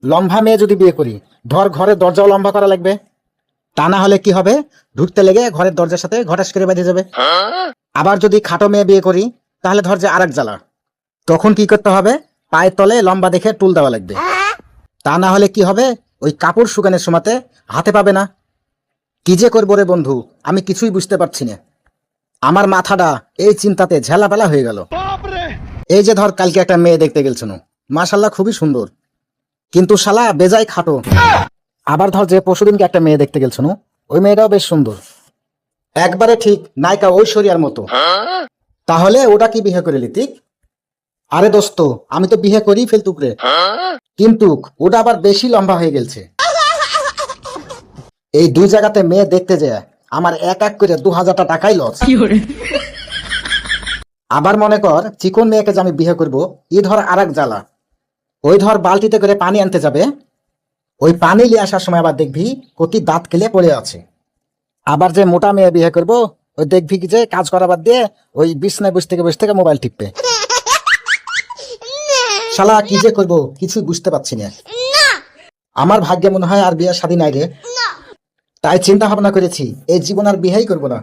লম্বা মেয়ে যদি বিয়ে করি, ধর ঘরের দরজাও লম্বা করা লাগবে। তা না হলে কি হবে, ঢুকতে লেগে ঘরের দরজার সাথে ঘটাস করে বেঁধে যাবে। আবার যদি খাটো মেয়ে বিয়ে করি, তাহলে ধর যে আরেক জ্বালা। তখন কি করতে হবে, পায়ের তলে লম্বা দেখে টুল দেওয়া লাগবে। তা না হলে কি হবে, ওই কাপড় শুকানোর সময়তে হাতে পাবে না। কি যে করবো রে বন্ধু, আমি কিছুই বুঝতে পারছি না। আমার মাথাটা এই চিন্তাতে ঝালাপালা হয়ে গেল। এই যে ধর কালকে একটা মেয়ে দেখতে গেলছিল, মাশাল্লাহ খুবই সুন্দর, কিন্তু শালা বেজায় খাটো। আবার ধর যে পরশুদিনকে একটা মেয়ে দেখতে গেলছিল, ওই মেয়েটাও বেশ সুন্দর, একবারে ঠিক নায়িকা ঐশ্বরিয়ার মতো। তাহলে ওটা কি বিয়ে করে লিতিক? আরে দোস্ত, আমি তো বিয়ে করেই ফেলতুক রে, কিন্তু ওটা আবার বেশি লম্বা হয়ে গেছে। এই দুই জায়গাতে মেয়ে দেখতে যায় আমার এক এক করে 2000 টাকাই লস। আবার মনে কর চিকন মেয়েকে যে আমি বিয়ে করব, ই ধর আরেক জ্বালা। ওই ধর বালতিতে করে পানি আনতে যাবে, ওই পানি নিয়ে আসার সময় আবার দেখবি কতি দাঁত কেলে পড়ে আছে। আবার যে মোটা মেয়ে বিয়ে করব, ওই দেখবি কি যে কাজ করা বাদ দিয়ে ওই বিছনায় বসে থেকে মোবাইল টিপবে। শালা কি যে করবো কিছুই বুঝতে পারছি না। আমার ভাগ্যে মনে হয় আর বিয়ের শাদী নাই রে। তাই চিন্তা ভাবনা করেছি এই জীবন আর বিয়েই করবো না।